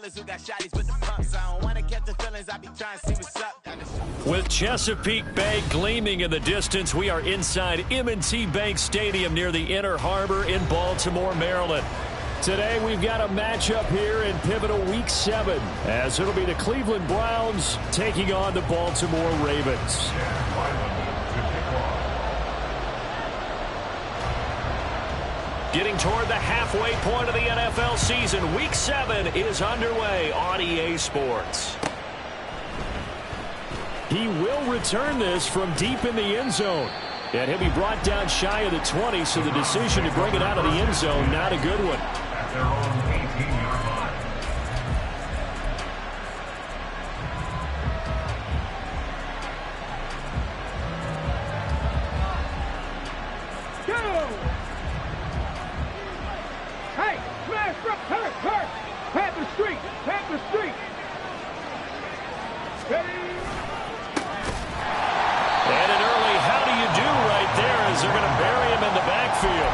killers who got shotties with the pumps. I don't wanna catch the feelings, I be trying to see what's up. With Chesapeake Bay gleaming in the distance, we are inside M&T Bank Stadium near the Inner Harbor in Baltimore, Maryland. Today we've got a matchup here in pivotal Week 7, as it'll be the Cleveland Browns taking on the Baltimore Ravens. Getting toward the halfway point of the NFL season, Week 7 is underway on EA Sports. He will return this from deep in the end zone. And he'll be brought down shy of the 20, so the decision to bring it out of the end zone, not a good one. At their own 18-yard line. Go! Hey, smash, hurt! Panther Street! Ready? And an early how do you do right there as they're going to bury him in the backfield.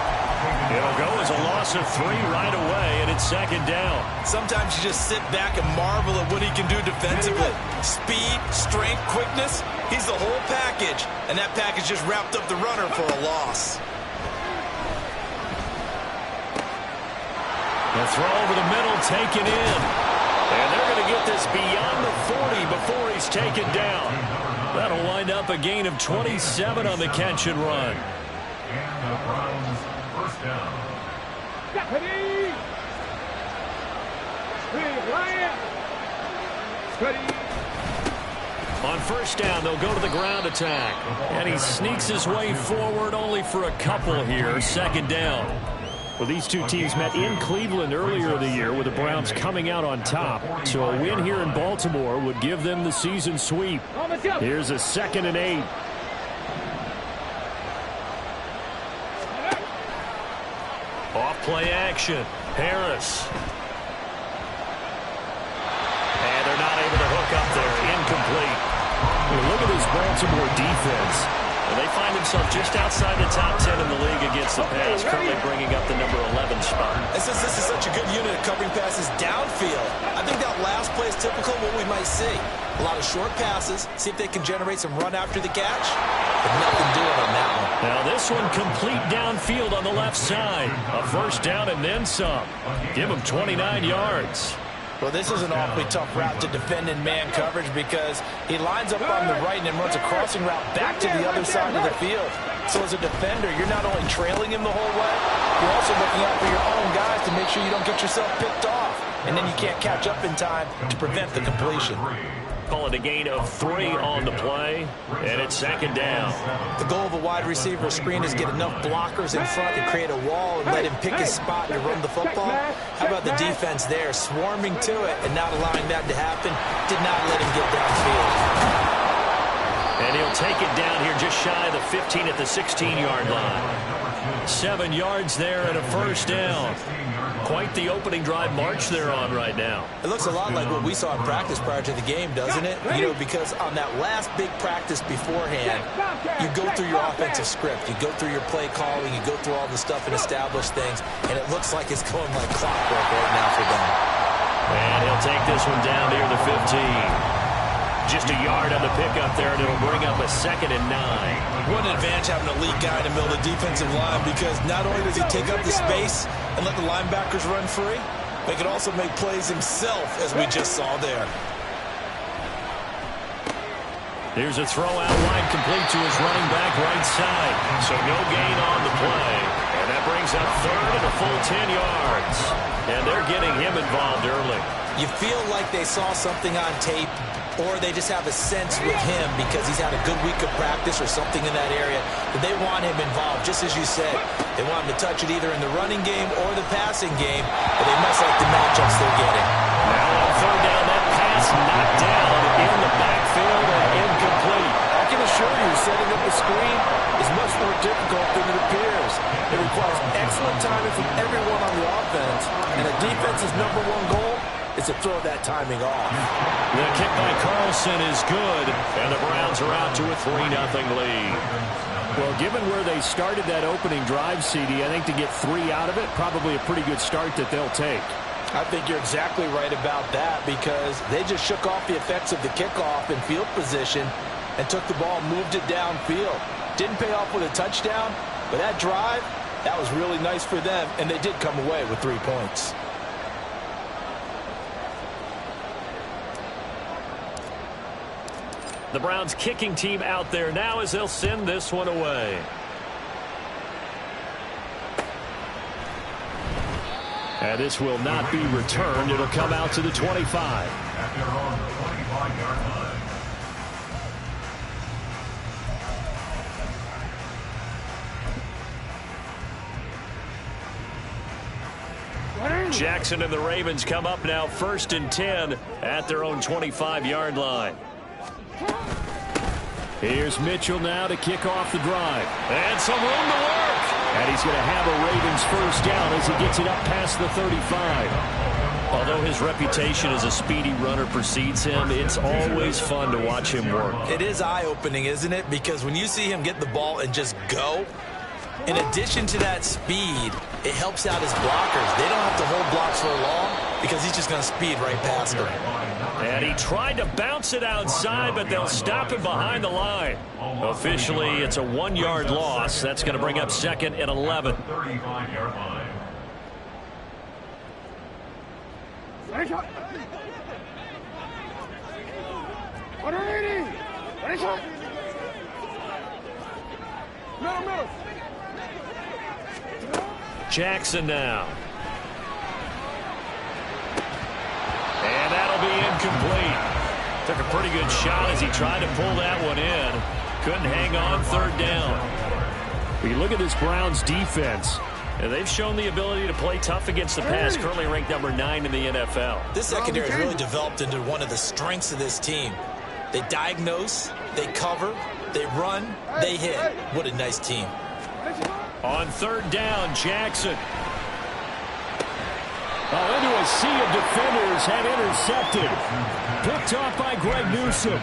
It'll go as a loss of 3 right away, and it's second down. Sometimes you just sit back and marvel at what he can do defensively. Speed, strength, quickness, he's the whole package. And that package just wrapped up the runner for a loss. The throw over the middle taken in. And they're going to get this beyond the 40 before he's taken down. That'll wind up a gain of 27 on the catch and run. And the Browns first down. Ready? Ready? On first down, they'll go to the ground attack. And he sneaks his way forward only for a couple here. Second down. Well, these two teams met in Cleveland earlier in the year with the Browns coming out on top. So a win here in Baltimore would give them the season sweep. Here's a 2nd and 8. Off play action. Harris. And they're not able to hook up there. Incomplete. Well, look at this Baltimore defense. They find themselves just outside the top 10 in the league against the pass, currently bringing up the number 11 spot. And since this is such a good unit of covering passes downfield, I think that last play is typical of what we might see. A lot of short passes, see if they can generate some run after the catch. But nothing doing on that one. Now this one complete downfield on the left side. A first down and then some. Give him 29 yards. Well, this is an awfully tough route to defend in man coverage because he lines up on the right and then runs a crossing route back to the other side of the field. So as a defender, you're not only trailing him the whole way, you're also looking out for your own guys to make sure you don't get yourself picked off. And then you can't catch up in time to prevent the completion. Call it a gain of 3 on the play, and it's second down. The goal of a wide receiver screen is get enough blockers in front to create a wall and let him pick his spot to run the football. How about the defense there, swarming to it and not allowing that to happen? Did not let him get downfield. And he'll take it down here just shy of the 15 at the 16-yard line. 7 yards there and a first down. Quite the opening drive march they're on right now. It looks a lot like what we saw in practice prior to the game, doesn't it? You know, because on that last big practice beforehand, you go through your offensive script, you go through your play calling, you go through all the stuff and establish things, and it looks like it's going like clockwork right now for them. And he'll take this one down near the 15. Just a yard on the pickup there, and it'll bring up a 2nd and 9. What an advantage having an elite guy in the middle of the defensive line, because not only does he take up the space and let the linebackers run free, but he can also make plays himself, as we just saw there. Here's a throw out wide, complete to his running back right side. So no gain on the play. And that brings up 3rd and a full 10 yards. And they're getting him involved early. You feel like they saw something on tape, or they just have a sense with him because he's had a good week of practice or something in that area, that they want him involved, just as you said. They want him to touch it either in the running game or the passing game, but they must like the matchups they're getting. Now on 3rd down, that pass knocked down in the backfield and incomplete. I can assure you, setting up a screen is much more difficult than it appears. It requires excellent timing from everyone on the offense, and a defense's #1 goal is to throw that timing off. The kick by Carlson is good, and the Browns are out to a 3-0 lead. Well, given where they started that opening drive, CD, I think to get 3 out of it, probably a pretty good start that they'll take. I think you're exactly right about that because they just shook off the effects of the kickoff in field position and took the ball and moved it downfield. Didn't pay off with a touchdown, but that drive, that was really nice for them, and they did come away with 3 points. The Browns kicking team out there now as they'll send this one away. And this will not be returned. It'll come out to the 25. At their own 25-yard line. Jackson and the Ravens come up now 1st and 10 at their own 25-yard line. Here's Mitchell now to kick off the drive. And some room to work. And he's going to have a Ravens first down as he gets it up past the 35. Although his reputation as a speedy runner precedes him, it's always fun to watch him work. It is eye-opening, isn't it? Because when you see him get the ball and just go, in addition to that speed, it helps out his blockers. They don't have to hold blocks for long because he's just going to speed right past them. And he tried to bounce it outside, but they'll stop him behind the line. Officially, it's a 1-yard loss. That's going to bring up 2nd and 11. 35-yard line. Jackson now. And that'll be incomplete. Took a pretty good shot as he tried to pull that one in. Couldn't hang on 3rd down. We look at this Browns defense. And they've shown the ability to play tough against the pass, currently ranked number 9 in the NFL. This secondary has really developed into one of the strengths of this team. They diagnose, they cover, they run, they hit. What a nice team. On 3rd down, Jackson. Into a sea of defenders and intercepted. Picked off by Greg Newsome.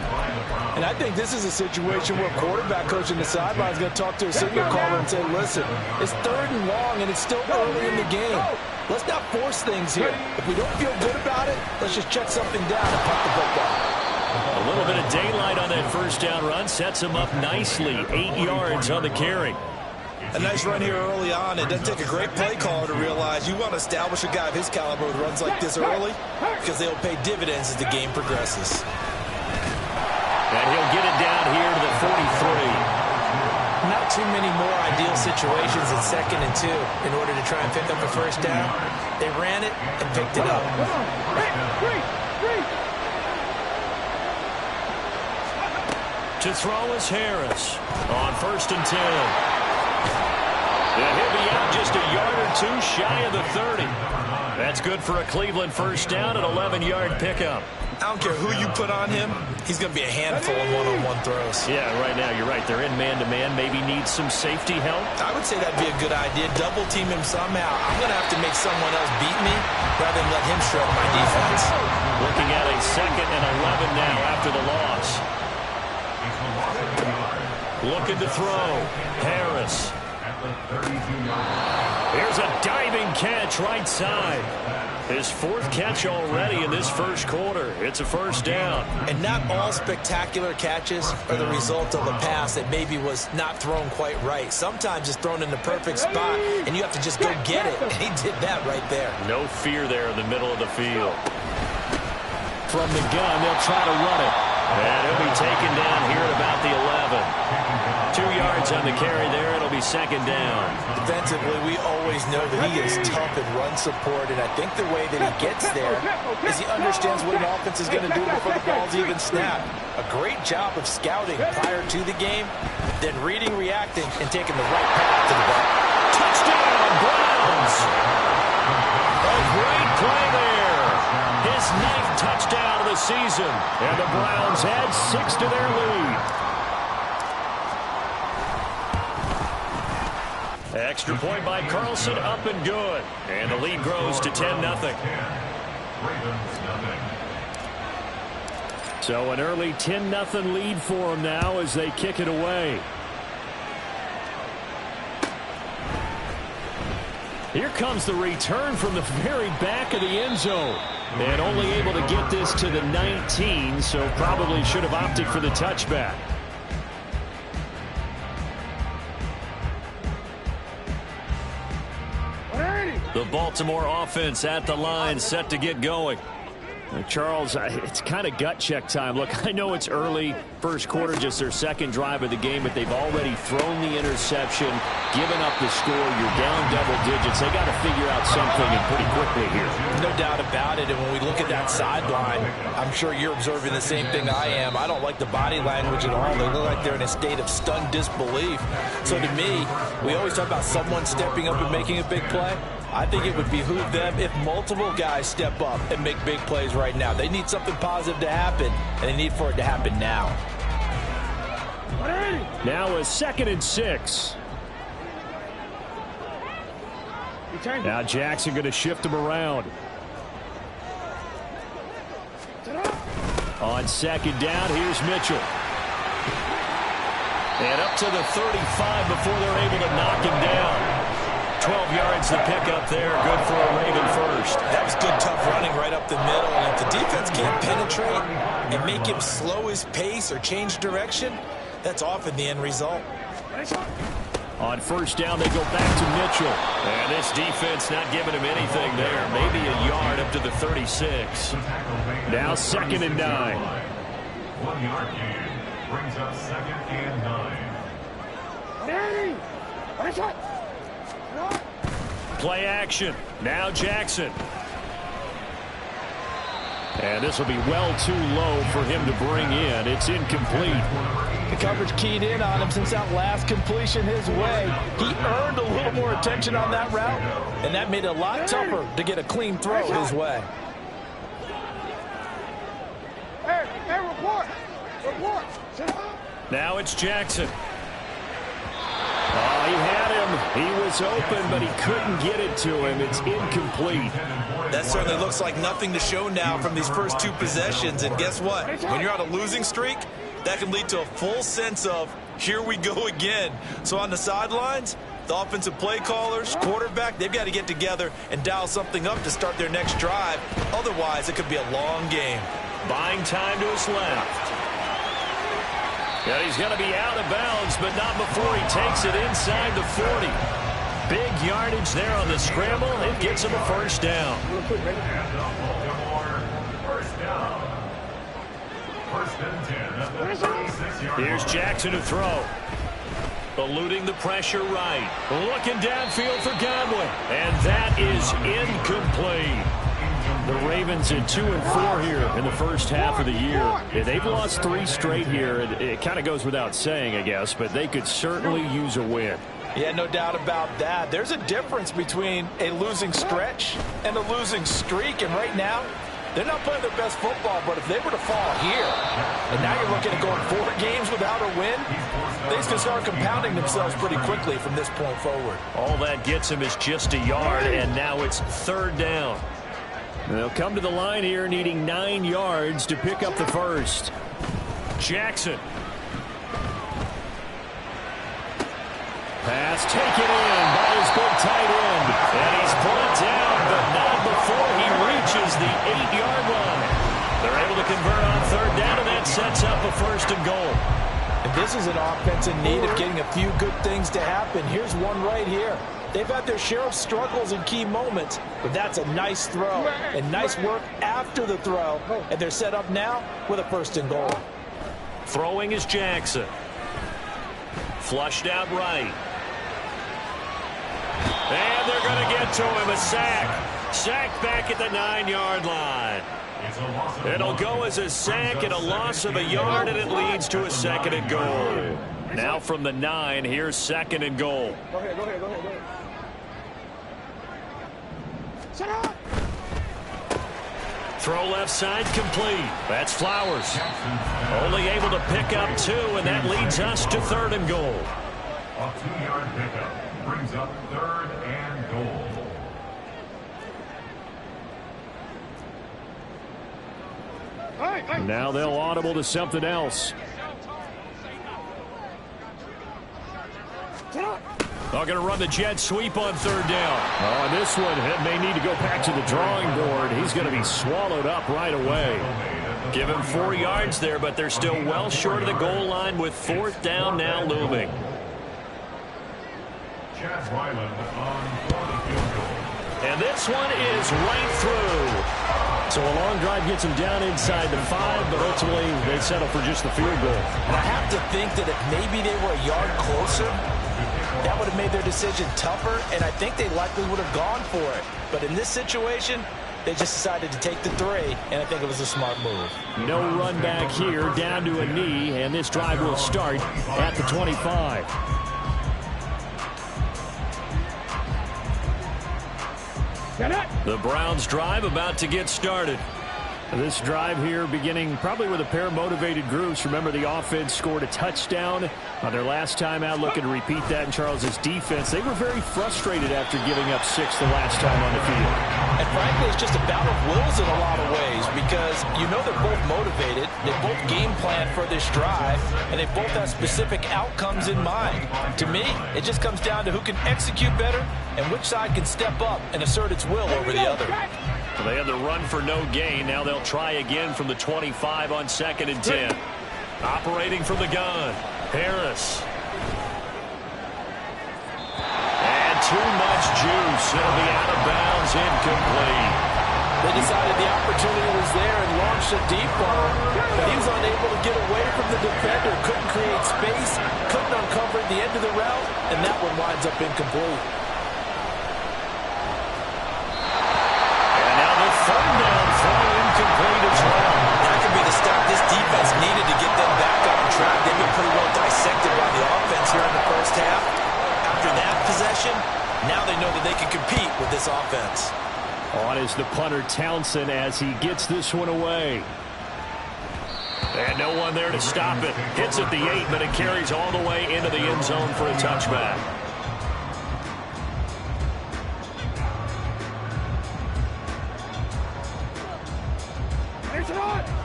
And I think this is a situation where quarterback coach in the sideline is going to talk to a signal caller and say, listen, it's 3rd and long and it's still early in the game. Let's not force things here. If we don't feel good about it, let's just check something down and punt the football. A little bit of daylight on that 1st down run sets him up nicely. 8 yards on the carry. A nice run here early on. It doesn't take a great play caller to realize you want to establish a guy of his caliber with runs like this early because they'll pay dividends as the game progresses. And he'll get it down here to the 43. Not too many more ideal situations in 2nd and 2 in order to try and pick up a 1st down. They ran it and picked it up. To throw is Harris on 1st and 10. Yeah, he'll be out just a yard or 2 shy of the 30. That's good for a Cleveland first down, an 11-yard pickup. I don't care who you put on him, he's going to be a handful in one-on-one throws. Yeah, right now you're right. They're in man-to-man. Maybe needs some safety help. I would say that'd be a good idea. Double team him somehow. I'm going to have to make someone else beat me rather than let him shred my defense. Looking at a 2nd and 11 now after the loss. Looking to throw. Harris. Here's a diving catch right side. His 4th catch already in this 1st quarter. It's a 1st down. And not all spectacular catches are the result of a pass that maybe was not thrown quite right. Sometimes it's thrown in the perfect spot, and you have to just go get it. And he did that right there. No fear there in the middle of the field. From the gun, they'll try to run it. And he'll be taken down here at about the 11. 2 yards on the carry there. It'll be 2nd down. Defensively, we always know that he is tough in run support, and I think the way that he gets there is he understands what an offense is going to do before the ball's even snapped. A great job of scouting prior to the game, then reading, reacting, and taking the right path to the ball. Touchdown, Browns! A great play there. His 9th touchdown of the season, and the Browns add 6 to their lead. Extra point by Carlson, up and good. And the lead grows to 10-0. So an early 10-0 lead for them now as they kick it away. Here comes the return from the very back of the end zone. And only able to get this to the 19, so probably should have opted for the touchback. The Baltimore offense at the line, set to get going. Charles, it's kind of gut check time. Look, I know it's early, first quarter, just their second drive of the game, but they've already thrown the interception, given up the score. You're down double digits. They got to figure out something, and pretty quickly here. No doubt about it. And when we look at that sideline, I'm sure you're observing the same thing I am. I don't like the body language at all. They look like they're in a state of stunned disbelief. So to me, we always talk about someone stepping up and making a big play. I think it would behoove them if multiple guys step up and make big plays right now. They need something positive to happen, and they need for it to happen now. Now a 2nd and 6. Now Jackson going to shift him around. On 2nd down, here's Mitchell. And up to the 35 before they're able to knock him down. 12 yards to pick up there. Good for a Raven first. That was good, tough running right up the middle. And if the defense can't penetrate and make him slow his pace or change direction, that's often the end result. On 1st down, they go back to Mitchell. And this defense not giving him anything there. Maybe a yard up to the 36. Now 2nd and 9. 1 yard gain brings up 2nd and 9. Play action. Now Jackson. And this will be well too low for him to bring in. It's incomplete. The coverage keyed in on him since that last completion his way. He earned a little more attention on that route, and that made it a lot tougher to get a clean throw his way. Hey, report. Now it's Jackson. Oh, he had him. He was open, but he couldn't get it to him. It's incomplete. That certainly looks like nothing to show now from these first 2 possessions. And guess what? When you're on a losing streak, that can lead to a full sense of, here we go again. So on the sidelines, the offensive play callers, quarterback, they've got to get together and dial something up to start their next drive. Otherwise, it could be a long game. Buying time to his left. Yeah, he's going to be out of bounds, but not before he takes it inside the 40. Big yardage there on the scramble. It gets him a 1st down. And the Baltimore 1st down. 1st and 10 at the 36-yard line. Here's Jackson to throw. Eluding the pressure right. Looking downfield for Godwin. And that is incomplete. The Ravens at 2-4 here in the first half of the year. They've lost 3 straight here. It kind of goes without saying, I guess, but they could certainly use a win. Yeah, no doubt about that. There's a difference between a losing stretch and a losing streak, and right now, they're not playing their best football, but if they were to fall here, and now you're looking at going 4 games without a win, things can start compounding themselves pretty quickly from this point forward. All that gets him is just a yard, and now it's 3rd down. They'll come to the line here needing 9 yards to pick up the first. Jackson. Pass taken in by his big tight end. And he's brought down, but not before he reaches the 8-yard line. They're able to convert on 3rd down, and that sets up a 1st and goal. And this is an offense in need of getting a few good things to happen. Here's one right here. They've had their share of struggles in key moments, but that's a nice throw and nice work after the throw. And they're set up now with a 1st and goal. Throwing is Jackson. Flushed out right. And they're going to get to him, a sack. Sacked back at the 9-yard line. It'll go as a sack and a loss of a yard, and it leads to a 2nd and goal. Now from the 9, here's 2nd and goal. Go ahead. Set up. Throw left side complete. That's Flowers. Only able to pick up 2, and that leads us to 3rd and goal. A 2-yard pickup brings up 3rd and goal. Now they'll audible to something else. They're going to run the jet sweep on third down. Oh, and this one may need to go back to the drawing board. He's going to be swallowed up right away. Give him 4 yards there, but they're still well short of the goal line with fourth down now looming. Chad Ryland on 40 field goal. And this one is right through. So a long drive gets him down inside the 5, but ultimately they settle for just the field goal. And I have to think that if maybe they were a yard closer, that would have made their decision tougher, and I think they likely would have gone for it. But in this situation, they just decided to take the 3, and I think it was a smart move. No run back here, down to a knee, and this drive will start at the 25. The Browns drive about to get started. This drive here beginning probably with a pair of motivated groups. Remember, the offense scored a touchdown on their last time out. Looking to repeat that in Charles's defense. They were very frustrated after giving up 6 the last time on the field. And frankly, it's just a battle of wills in a lot of ways because you know they're both motivated. They both game plan for this drive, and they both have specific outcomes in mind. To me, it just comes down to who can execute better and which side can step up and assert its will over the other. Well, they had the run for no gain. Now they'll try again from the 25 on 2nd and 10. Operating from the gun, Harris. And too much juice. It'll be out of bounds, incomplete. They decided the opportunity was there and launched a deep ball, but he was unable to get away from the defender, couldn't create space, couldn't uncover the end of the route, and that one winds up incomplete. Third down throw incomplete as well. That could be the stop this defense needed to get them back on track. They've been pretty well dissected by the offense here in the first half. After that possession, now they know that they can compete with this offense. On is the punter Townsend as he gets this one away. And no one there to stop it. Hits at the 8, but it carries all the way into the end zone for a touchback.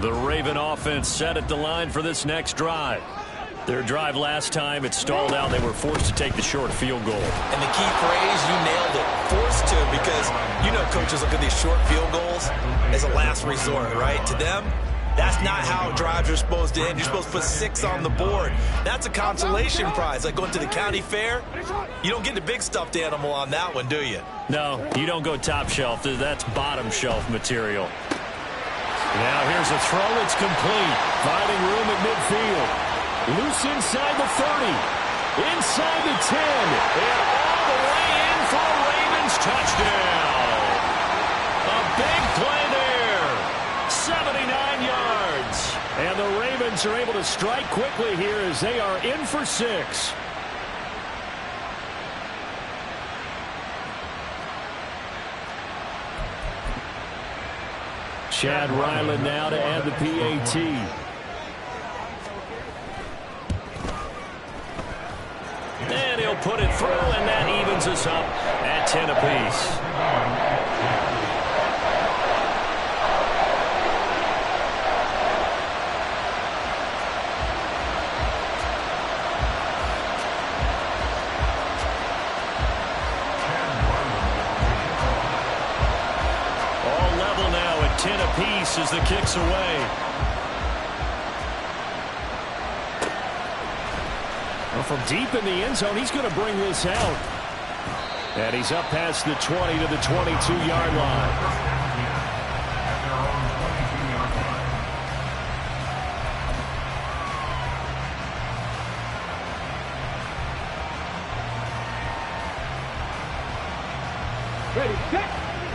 The Raven offense set at the line for this next drive. Their drive last time, it stalled out. They were forced to take the short field goal. And the key phrase, you nailed it, forced to, because you know coaches look at these short field goals as a last resort, right? To them, that's not how drives are supposed to end. You're supposed to put 6 on the board. That's a consolation prize. Like going to the county fair, you don't get the big stuffed animal on that one, do you? No, you don't go top shelf. That's bottom shelf material. Now here's a throw. It's complete. Finding room at midfield. Loose inside the 30. Inside the 10. And all the way in for a Ravens touchdown. A big play there. 79 yards. And the Ravens are able to strike quickly here as they are in for 6. Chad Ryland now to add the PAT. And he'll put it through, and that evens us up at 10 apiece. All level now at 10 apiece as the kick's away. Well, from deep in the end zone, he's going to bring this out. And he's up past the 20 to the 22-yard line.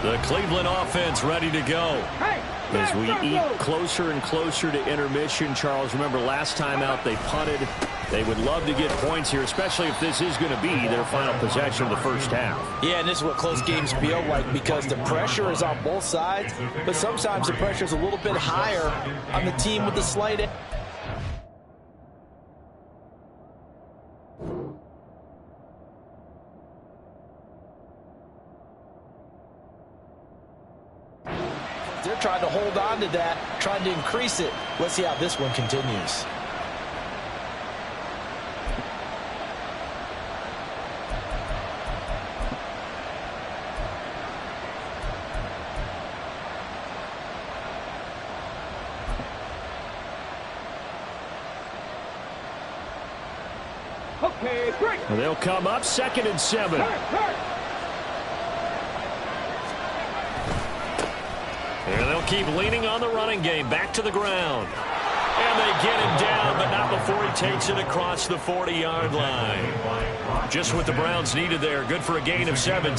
The Cleveland offense ready to go. As we eat closer and closer to intermission, Charles, remember last time out they punted. They would love to get points here, especially if this is going to be their final possession of the first half. Yeah, and this is what close games feel like because the pressure is on both sides, but sometimes the pressure is a little bit higher on the team with the slight edge. They're trying to hold on to that, trying to increase it. Let's see how this one continues. They'll come up 2nd and 7. And they'll keep leaning on the running game. Back to the ground. And they get him down, but not before he takes it across the 40-yard line. Just what the Browns needed there. Good for a gain of 17.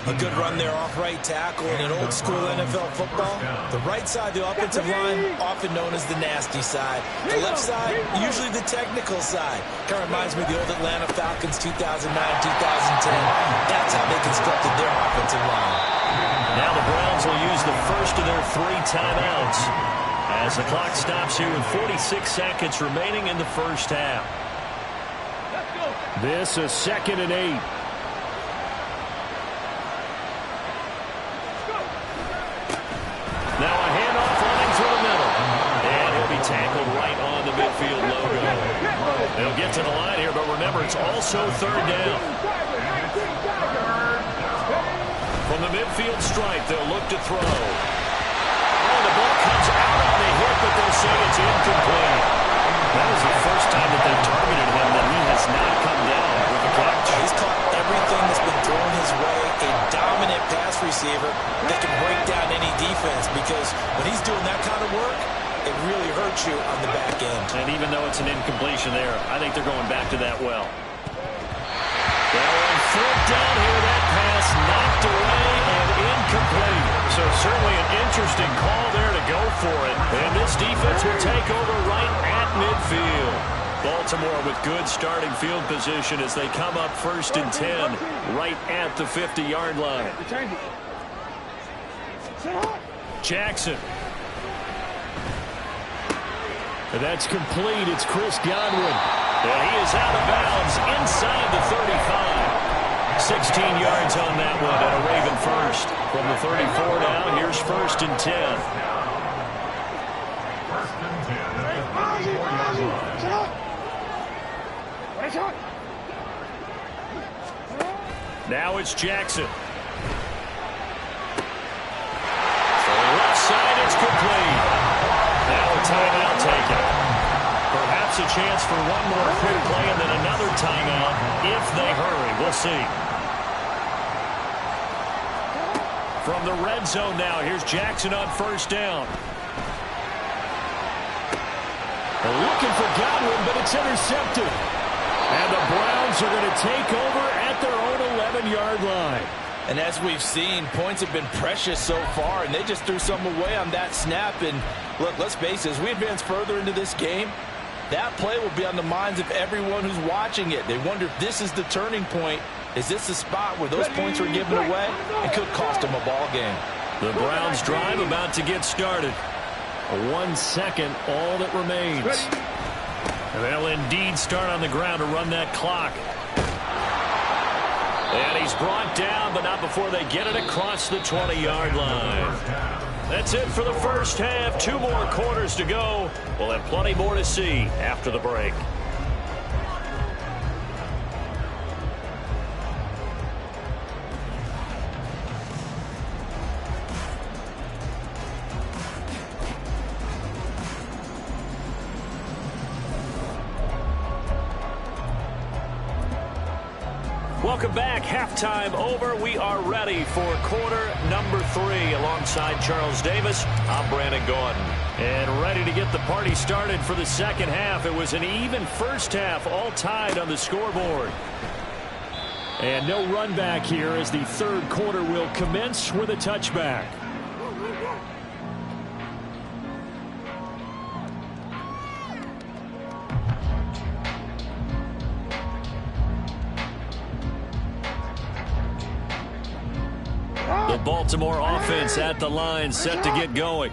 A good run there off right tackle in an old-school NFL football. The right side, the offensive line, often known as the nasty side. The left side, usually the technical side. Kind of reminds me of the old Atlanta Falcons 2009, 2010. That's how they constructed their offensive line. Now the Browns will use the first of their 3 timeouts as the clock stops here with 46 seconds remaining in the first half. This is 2nd and 8. Now a handoff running through the middle. And he'll be tackled right on the midfield logo. They'll get to the line here, but remember, it's also 3rd down. From the midfield stripe, they'll look to throw. Oh, the ball comes out on the hit, but they'll say it's incomplete. That is the first time that they've targeted him that he has not come down with the catch. He's caught everything that's been thrown his way. A dominant pass receiver that can break down any defense, because when he's doing that kind of work, it really hurts you on the back end. And even though it's an incompletion there, I think they're going back to that well. Well, on 4th down here, that pass knocked away and incomplete. So certainly an interesting call there to go for it. And this defense will take over right at midfield. Baltimore with good starting field position as they come up 1st and 10 right at the 50-yard line. Jackson. And that's complete. It's Chris Godwin. And he is out of bounds inside the 35. 16 yards on that one and a Raven first. From the 34 now, here's 1st and 10. Now it's Jackson. For the left side, it's complete. Now a timeout taken. Perhaps a chance for one more quick play and then another timeout if they hurry. We'll see. From the red zone now, here's Jackson on 1st down. They're looking for Godwin, but it's intercepted. And the Browns are going to take over at their own 11-yard line. And as we've seen, points have been precious so far, and they just threw some away on that snap. And look, let's face it, as we advance further into this game, that play will be on the minds of everyone who's watching it. They wonder if this is the turning point. Is this the spot where those points were given away and could cost them a ball game? The Browns drive about to get started. 1 second, all that remains. They'll indeed start on the ground to run that clock. And he's brought down, but not before they get it across the 20-yard line. That's it for the first half. 2 more quarters to go. We'll have plenty more to see after the break. Welcome back. Halftime over. We are ready for quarter number 3. Alongside Charles Davis, I'm Brandon Gaudin. And ready to get the party started for the second half. It was an even first half, all tied on the scoreboard. And no run back here as the third quarter will commence with a touchback. The Baltimore offense at the line, set to get going.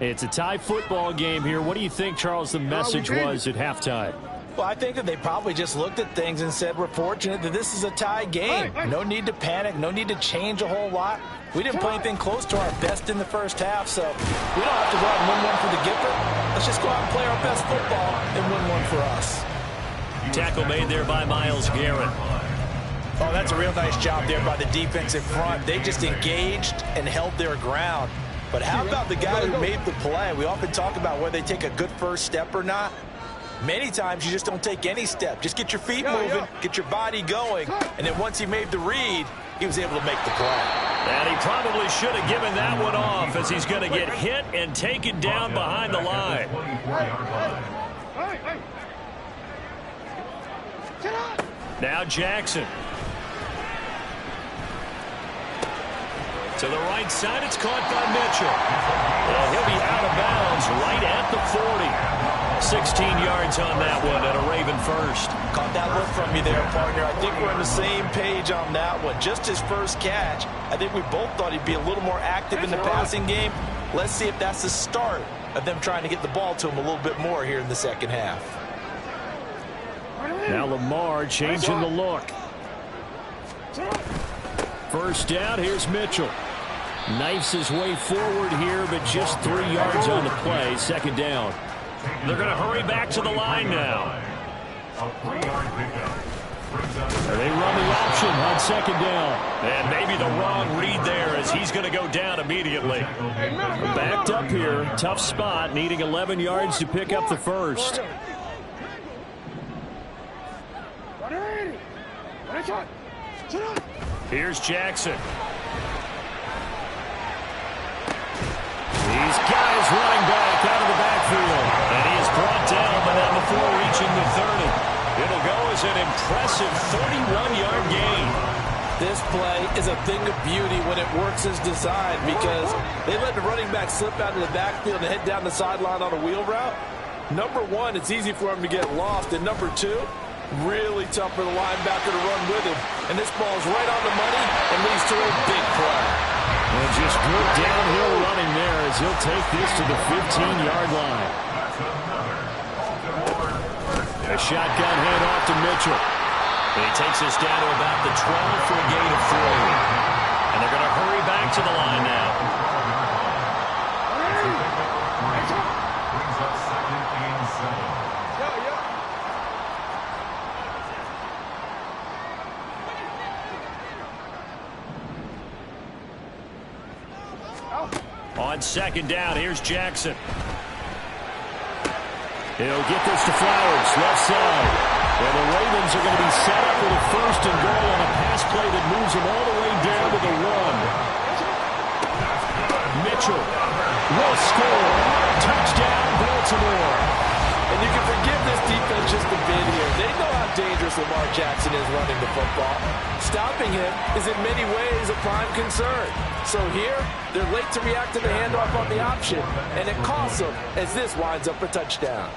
It's a tie football game here. What do you think, Charles, the message was at halftime? Well, I think that they probably just looked at things and said, we're fortunate that this is a tie game. No need to panic, no need to change a whole lot. We didn't play anything close to our best in the first half, so we don't have to go out and win one for the Gipper. Let's just go out and play our best football and win one for us. Tackle made there by Myles Garrett. Oh, that's a real nice job there by the defensive front. They just engaged and held their ground. But how about the guy who made the play? We often talk about whether they take a good first step or not. Many times you just don't take any step. Just get your feet moving, get your body going, and then once he made the read, he was able to make the play. And he probably should have given that one off, as he's going to get hit and taken down behind the line. Now Jackson. To the right side, it's caught by Mitchell. Well, he'll be out of bounds right at the 40. 16 yards on that one and a Raven first. Caught that look from you there, partner. I think we're on the same page on that one. Just his first catch. I think we both thought he'd be a little more active in the passing game. Let's see if that's the start of them trying to get the ball to him a little bit more here in the second half. Now Lamar changing the look. First down, here's Mitchell. Knifes his way forward here, but just 3 yards on the play. Second down. They're going to hurry back to the line now. They run the option on second down. And maybe the wrong read there, as he's going to go down immediately. Backed up here. Tough spot, needing 11 yards to pick up the first. Here's Jackson. These guys running back out of the backfield. And he is brought down, but not before reaching the 30. It'll go as an impressive 31-yard gain. This play is a thing of beauty when it works as designed, because they let the running back slip out of the backfield and head down the sideline on a wheel route. Number one, it's easy for him to get lost. And number two, really tough for the linebacker to run with him. And this ball is right on the money and leads to a big play. And just good downhill running there, as he'll take this to the 15-yard line. A shotgun handoff to Mitchell. And he takes us down to about the 12 for a gain of 3. And they're going to hurry back to the line now. Brings up second and 7. On second down, here's Jackson. He'll get this to Flowers, left side. And the Ravens are going to be set up with a first and goal on a pass play that moves them all the way down to the 1. Mitchell will score. Touchdown, Baltimore. And you can forgive this defense just a bit here. They know how dangerous Lamar Jackson is running the football. Stopping him is in many ways a prime concern. So here, they're late to react to the handoff on the option, and it costs them as this winds up a touchdown.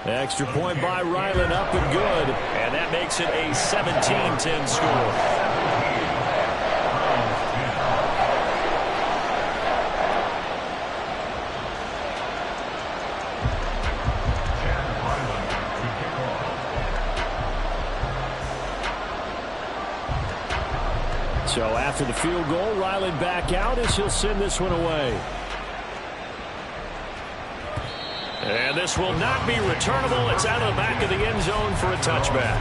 Extra point by Ryland, up and good. And that makes it a 17-10 score. So after the field goal, Ryland back out as he'll send this one away. And this will not be returnable. It's out of the back of the end zone for a touchback.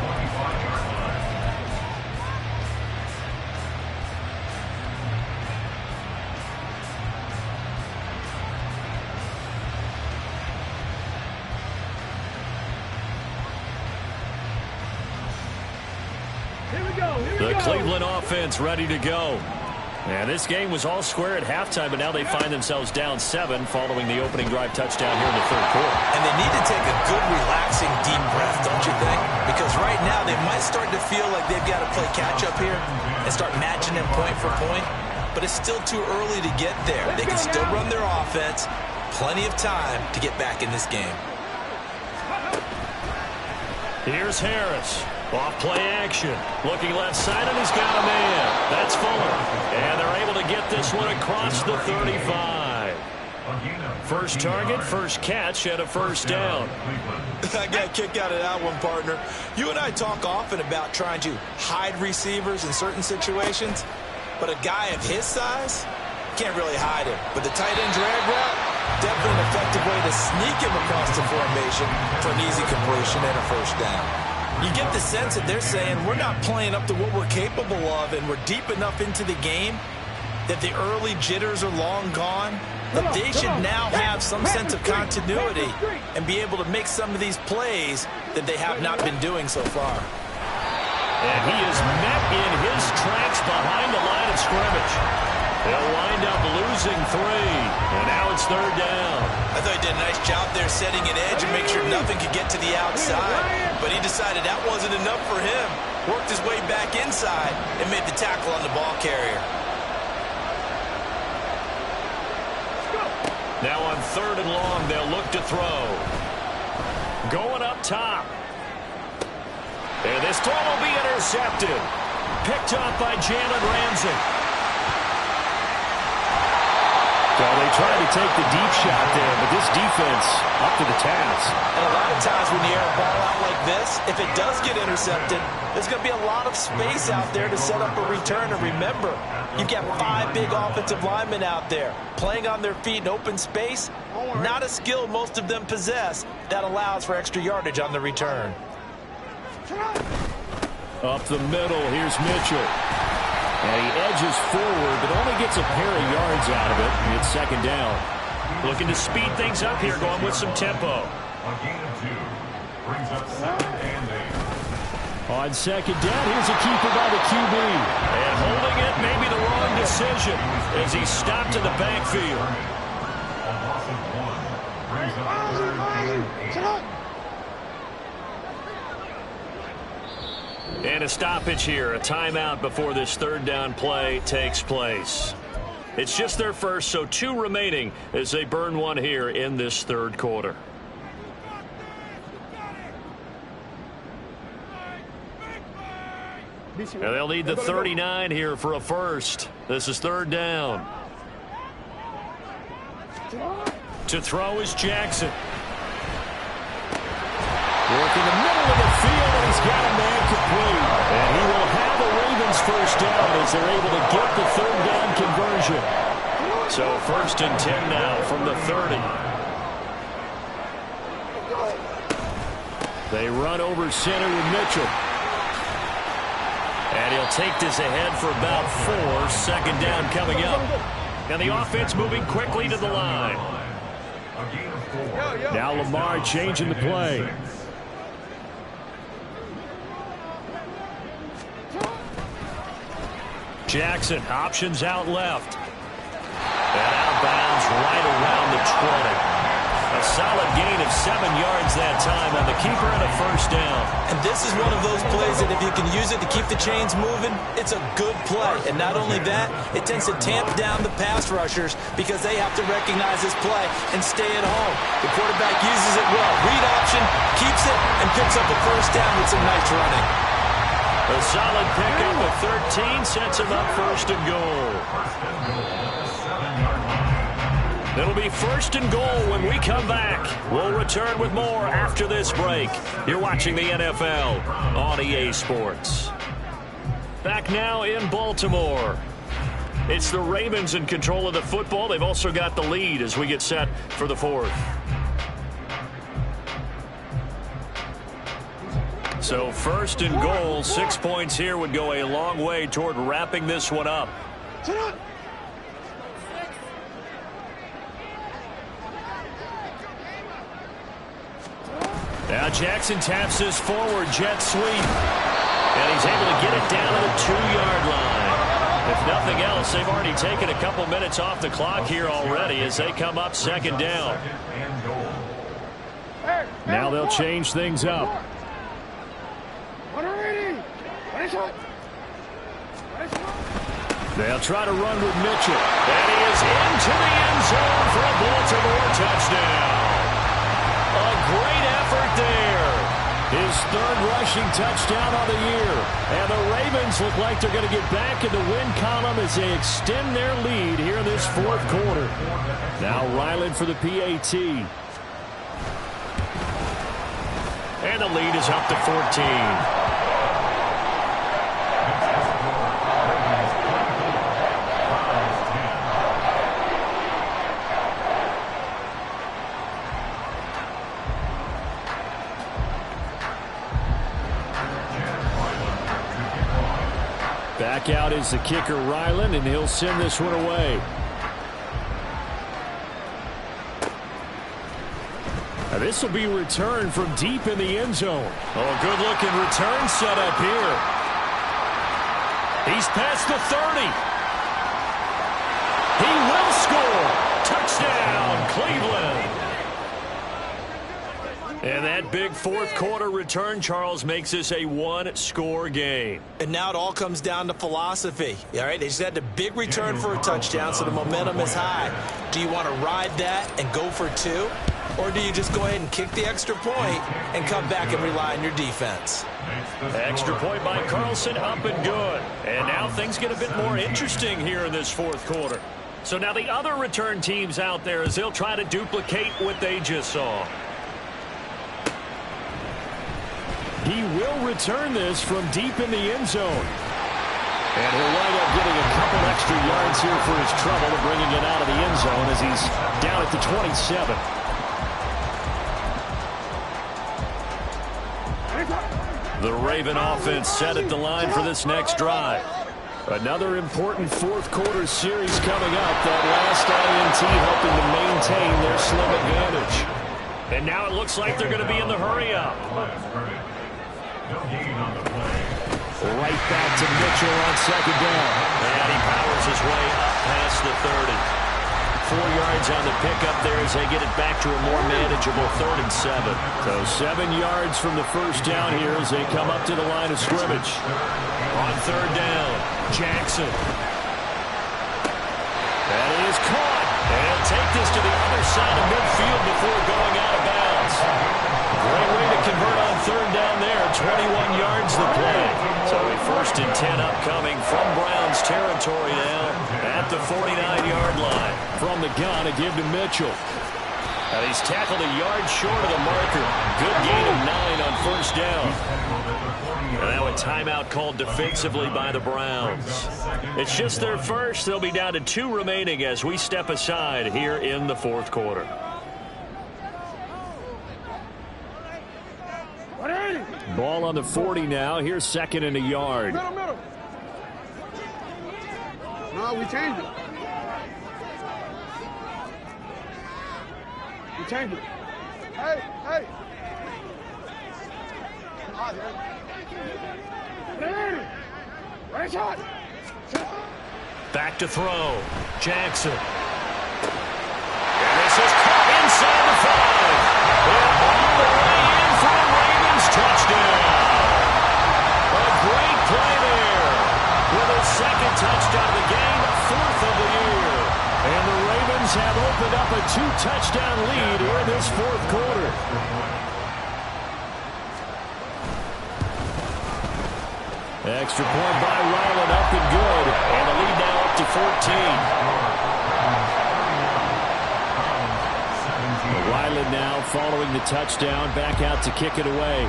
The Cleveland offense ready to go. And this game was all square at halftime, but now they find themselves down 7 following the opening drive touchdown here in the third quarter. And they need to take a good, relaxing, deep breath, don't you think? Because right now they might start to feel like they've got to play catch-up here and start matching them point for point. But it's still too early to get there. They can still run their offense. Plenty of time to get back in this game. Here's Harris. Off play action. Looking left side, and he's got a man. That's Fuller. And they're able to get this one across the 35. First target, first catch, and a first down. I got a kick out of that one, partner. You and I talk often about trying to hide receivers in certain situations, but a guy of his size can't really hide him. But the tight end drag route, definitely an effective way to sneak him across the formation for an easy completion and a first down. You get the sense that they're saying we're not playing up to what we're capable of, and we're deep enough into the game that the early jitters are long gone, but they should now have some sense of continuity and be able to make some of these plays that they have not been doing so far. And he is met in his tracks behind the line of scrimmage. They'll wind up losing 3, and now it's 3rd down. I thought he did a nice job there setting an edge and make sure nothing could get to the outside, but he decided that wasn't enough for him. Worked his way back inside and made the tackle on the ball carrier. Now on 3rd and long, they'll look to throw. Going up top. And this throw will be intercepted. Picked up by Jalen Ramsey. So they tried to take the deep shot there, but this defense up to the task. And a lot of times when you air a ball out like this, if it does get intercepted, there's going to be a lot of space out there to set up a return. And remember, you've got 5 big offensive linemen out there playing on their feet in open space. Not a skill most of them possess that allows for extra yardage on the return. Up the middle, here's Mitchell. And he edges forward, but only gets a pair of yards out of it. It's 2nd down. Looking to speed things up here, going with some tempo. A gain of 2. Brings up 2nd and 8. On 2nd down, here's a keeper by the QB. And holding it may be the wrong decision as he stopped in the backfield. A loss of 1. Brings up 3rd and 8. And a stoppage here, a timeout before this 3rd down play takes place. It's just their first, so 2 remaining as they burn 1 here in this 3rd quarter. And they'll need the 39 here for a first. This is 3rd down. To throw is Jackson. Working the middle of the field, and he's got a man complete. And he will have the Ravens first down as they're able to get the 3rd down conversion. So 1st and 10 now from the 30. They run over center with Mitchell. And he'll take this ahead for about 4. 2nd down coming up. And the offense moving quickly to the line. Now Lamar changing the play. Jackson, options out left. And outbounds right around the 20. A solid gain of 7 yards that time on the keeper and a first down. And this is one of those plays that if you can use it to keep the chains moving, it's a good play. And not only that, it tends to tamp down the pass rushers because they have to recognize this play and stay at home. The quarterback uses it well. Read option, keeps it, and picks up a first down with some nice running. A solid pickup of 13 sets him up 1st and goal. It'll be 1st and goal when we come back. We'll return with more after this break. You're watching the NFL on EA Sports. Back now in Baltimore. It's the Ravens in control of the football. They've also got the lead as we get set for the 4th. So 1st and goal, 6 points here would go a long way toward wrapping this one up. Now Jackson taps his forward jet sweep. And he's able to get it down to the 2-yard line. If nothing else, they've already taken a couple minutes off the clock here already as they come up 2nd down. Now they'll change things up. They'll try to run with Mitchell. And he is into the end zone for a Baltimore touchdown. A great effort there. His 3rd rushing touchdown on the year. And the Ravens look like they're going to get back in the win column as they extend their lead here in this 4th quarter. Now Ryland for the PAT. And the lead is up to 14. Back out is the kicker, Ryland, and he'll send this one away. Now this will be returned from deep in the end zone. Oh, good-looking return set up here. He's past the 30. He will score. Touchdown, Cleveland. And that big fourth quarter return, Charles, makes this a one-score game. And now it all comes down to philosophy. All right, they just had a big return for a touchdown, so the momentum is high. Do you want to ride that and go for two? Or do you just go ahead and kick the extra point and come back and rely on your defense? Extra point by Carlson, up and good. And now things get a bit more interesting here in this fourth quarter. So now the other return teams out there as they'll try to duplicate what they just saw. He will return this from deep in the end zone. And he'll wind up getting a couple extra yards here for his trouble and bringing it out of the end zone as he's down at the 27. The Raven offense set at the line for this next drive. Another important fourth quarter series coming up. That last INT helping to maintain their slim advantage. And now it looks like they're going to be in the hurry-up. Right back to Mitchell on second down. And he powers his way up past the 30. 4 yards on the pickup there as they get it back to a more manageable 3rd and 7. So 7 yards from the first down here as they come up to the line of scrimmage. On 3rd down, Jackson. That is caught. And take this to the other side of midfield before going out of bounds. Great way to convert on 3rd down there. 21 yards the play. So a 1st and 10 upcoming from Browns territory now at the 49-yard line. From the gun, a give to Mitchell. And he's tackled a yard short of the marker. Good gain of 9 on 1st down. And now a timeout called defensively by the Browns. It's just their first. They'll be down to 2 remaining as we step aside here in the fourth quarter. Ball on the 40 now. Here's 2nd and a yard. Middle. No, we changed it. We changed it. Hey. Right shot. Back to throw. Jackson. And this is caught inside the 5. And all the way in for a Ravens touchdown. A great play there. With a 2nd touchdown of the game, 4th of the year. And the Ravens have opened up a 2-touchdown lead here in this fourth quarter. Extra point by Ryland, up and good. And the lead now up to 14. Ryland now following the touchdown, back out to kick it away.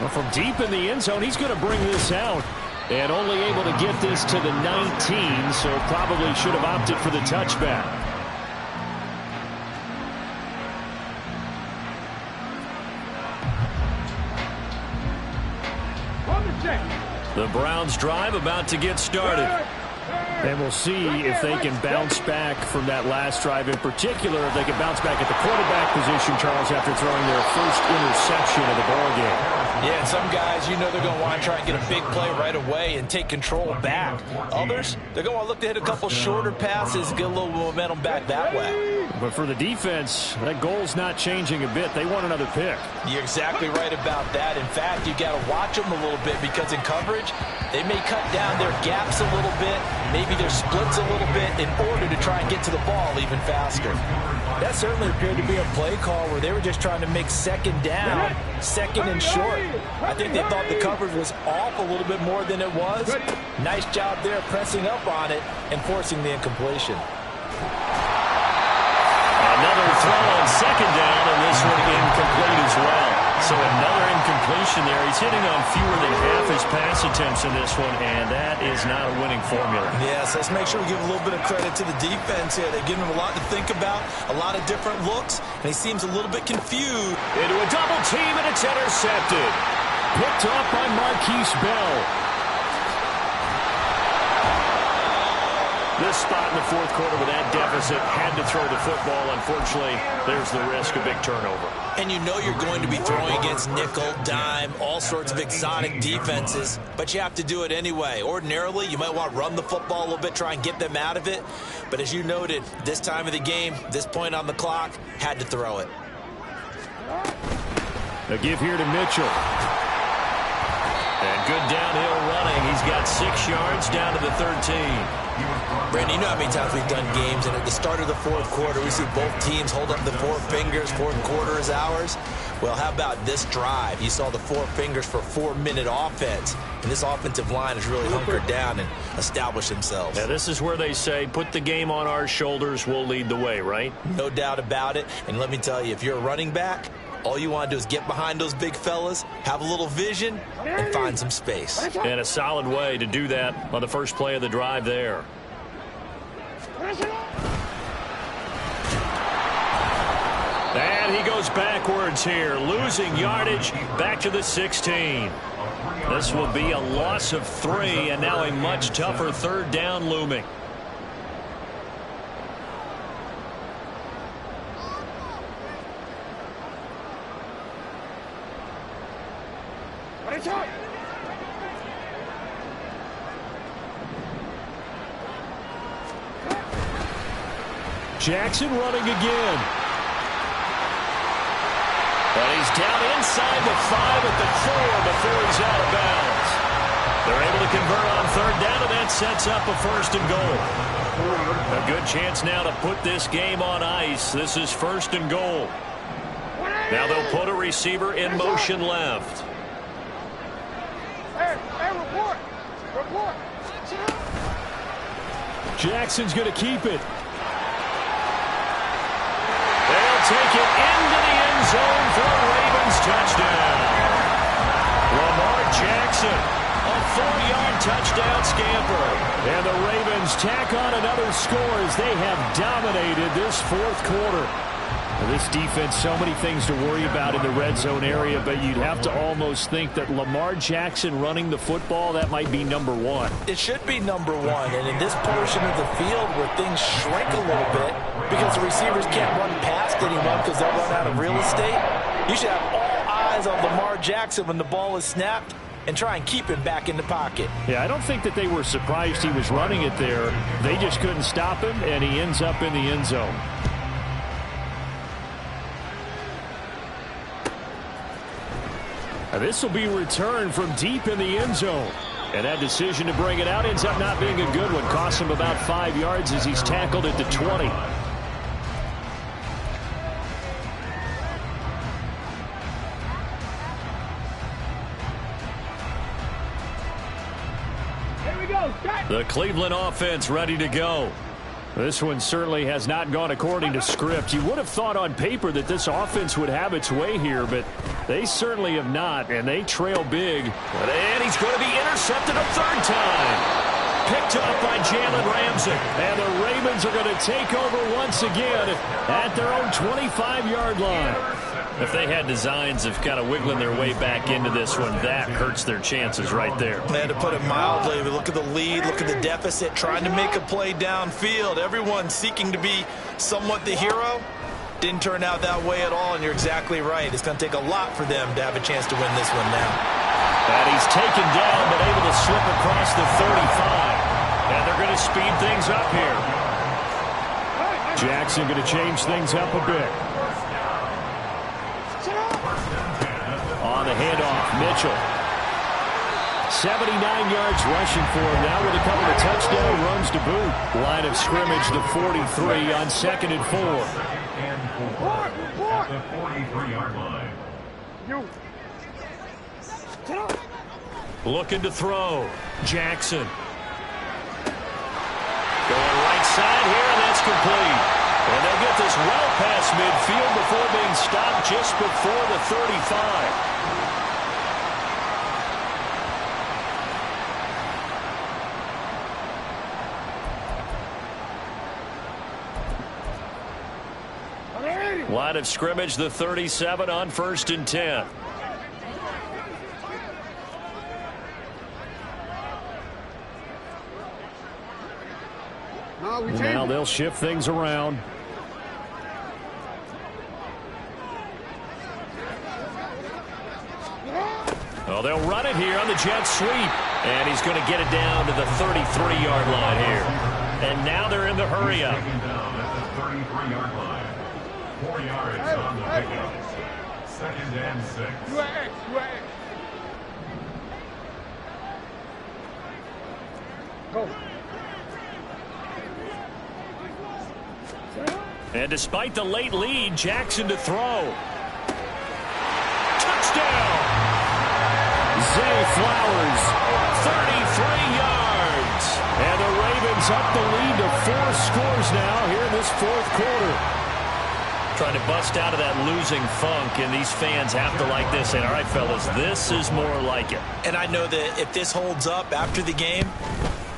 Well, from deep in the end zone, he's going to bring this out. And only able to get this to the 19, so probably should have opted for the touchback. The Browns drive about to get started. And we'll see if they can bounce back from that last drive in particular. If they can bounce back at the quarterback position, Charles, after throwing their first interception of the ballgame. Yeah, and some guys, you know they're going to want to try and get a big play right away and take control back. Others, they're going to look to hit a couple shorter passes, get a little momentum back that way. But for the defense, that goal's not changing a bit. They want another pick. You're exactly right about that. In fact, you got to watch them a little bit because in coverage, they may cut down their gaps a little bit, maybe their splits a little bit in order to try and get to the ball even faster. That certainly appeared to be a play call where they were just trying to make 2nd down, 2nd and short. I think they thought the coverage was off a little bit more than it was. Nice job there pressing up on it and forcing the incompletion. Another throw on 2nd down, and this one incomplete as well. So another incompletion there. He's hitting on fewer than half his pass attempts in this one, and that is not a winning formula. Yes, let's make sure we give a little bit of credit to the defense here. They've given him a lot to think about, a lot of different looks, and he seems a little bit confused. Into a double team, and it's intercepted. picked off by Marquise Bell. This spot in the fourth quarter with that deficit, had to throw the football. Unfortunately, there's the risk of big turnover. And you know you're going to be throwing against nickel, dime, all sorts of exotic defenses, but you have to do it anyway. Ordinarily, you might want to run the football a little bit, try and get them out of it. But as you noted, this time of the game, this point on the clock, had to throw it. A give here to Mitchell. And good downhill running. He's got 6 yards down to the 13. Brandon, you know how many times we've done games, and at the start of the fourth quarter, we see both teams hold up the 4 fingers, fourth quarter is ours. Well, how about this drive? You saw the 4 fingers for 4-minute offense, and this offensive line has really hunkered down and established themselves. Yeah, this is where they say, put the game on our shoulders, we'll lead the way, right? No doubt about it, and let me tell you, if you're a running back, all you want to do is get behind those big fellas, have a little vision, and find some space. And a solid way to do that on the first play of the drive there. And he goes backwards here, losing yardage back to the 16. This will be a loss of 3, and now a much tougher third down looming. Jackson running again. But he's down inside the 5 at the 4 before he's out of bounds. They're able to convert on third down, and that sets up a 1st and goal. A good chance now to put this game on ice. This is 1st and goal. Now they'll put a receiver in motion left. Hey, report. Report. Jackson's going to keep it. They'll take it into the end zone for a Ravens touchdown. Lamar Jackson, a 4-yard touchdown scamper. And the Ravens tack on another score as they have dominated this fourth quarter. This defense, so many things to worry about in the red zone area, but you'd have to almost think that Lamar Jackson running the football, that might be number 1. It should be number 1, and in this portion of the field where things shrink a little bit because the receivers can't run past anyone because they'll run out of real estate, you should have all eyes on Lamar Jackson when the ball is snapped and try and keep him back in the pocket. Yeah, I don't think that they were surprised he was running it there. They just couldn't stop him, and he ends up in the end zone. This will be returned from deep in the end zone. And that decision to bring it out ends up not being a good one. Costs him about 5 yards as he's tackled at the 20. Here we go. The Cleveland offense ready to go. This one certainly has not gone according to script. You would have thought on paper that this offense would have its way here, but they certainly have not, and they trail big. And he's going to be intercepted a 3rd time. Picked up by Jalen Ramsey. And the Ravens are going to take over once again at their own 25-yard line. If they had designs of kind of wiggling their way back into this one, that hurts their chances right there. They had to put it mildly. Look at the lead, look at the deficit, trying to make a play downfield. Everyone seeking to be somewhat the hero. Didn't turn out that way at all, and you're exactly right. It's going to take a lot for them to have a chance to win this one now. And he's taken down, but able to slip across the 35. And they're going to speed things up here. Jackson going to change things up a bit. On the handoff, Mitchell. 79 yards rushing for him now with a couple of touchdown runs to boot. Line of scrimmage, the 43 on 2nd and 4. At the 43-yard line. Looking to throw. Jackson. Going right side here, and that's complete. And they'll get this well past midfield before being stopped just before the 35. Line of scrimmage, the 37 on 1st and 10. Now they'll shift things around. Oh, they'll run it here on the jet sweep. And he's going to get it down to the 33-yard line here. And now they're in the hurry up. Taken down at the 33-yard line. 4 yards on the pickup. 2nd and 6. Go. And despite the late lead, Jackson to throw. Touchdown! Zay Flowers, 33 yards. And the Ravens up the lead to 4 scores now here in this 4th quarter. Trying to bust out of that losing funk, and these fans have to like this. And all right, fellas, this is more like it. And I know that if this holds up after the game,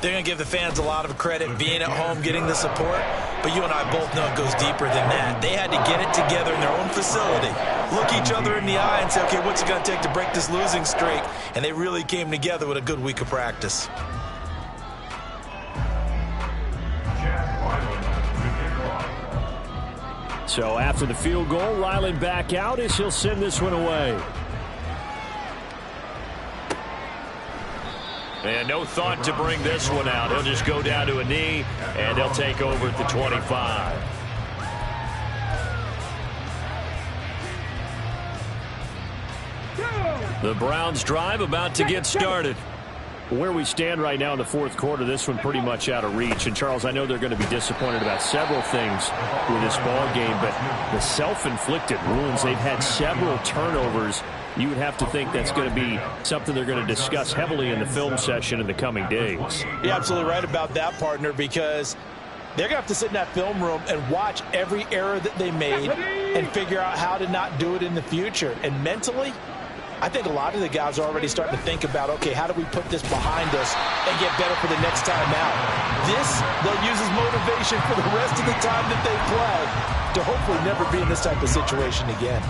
they're going to give the fans a lot of credit being at home, getting the support. But you and I both know it goes deeper than that. They had to get it together in their own facility, look each other in the eye and say, okay, what's it going to take to break this losing streak? And they really came together with a good week of practice. So after the field goal, Ryland back out as he'll send this one away. And no thought to bring this one out. He'll just go down to a knee, and they'll take over at the 25. The Browns drive about to get started. Where we stand right now in the 4th quarter, this one pretty much out of reach. And, Charles, I know they're going to be disappointed about several things with this ball game, but the self-inflicted wounds, they've had several turnovers. You would have to think that's going to be something they're going to discuss heavily in the film session in the coming days. You're absolutely right about that, partner, because they're going to have to sit in that film room and watch every error that they made and figure out how to not do it in the future. And mentally, I think a lot of the guys are already starting to think about, okay, how do we put this behind us and get better for the next time out? This, they'll use as motivation for the rest of the time that they play to hopefully never be in this type of situation again.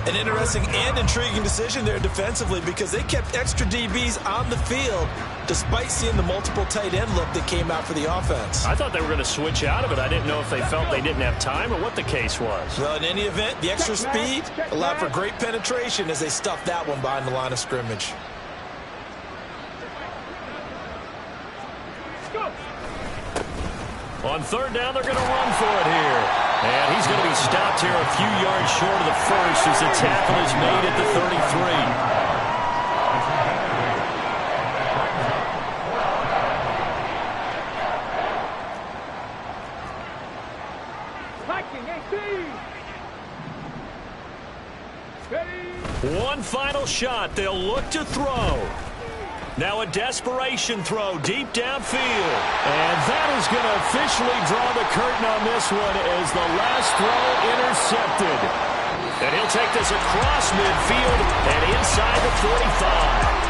An interesting and intriguing decision there defensively because they kept extra DBs on the field despite seeing the multiple tight end look that came out for the offense. I thought they were going to switch out of it. I didn't know if they felt they didn't have time or what the case was. Well, in any event, the extra speed allowed for great penetration as they stuffed that one behind the line of scrimmage. On 3rd down, they're going to run for it here. And he's going to be stopped here a few yards short of the first as the tackle is made at the 33. One final shot. They'll look to throw. Now a desperation throw deep downfield. And that is going to officially draw the curtain on this one as the last throw intercepted. And he'll take this across midfield and inside the 45.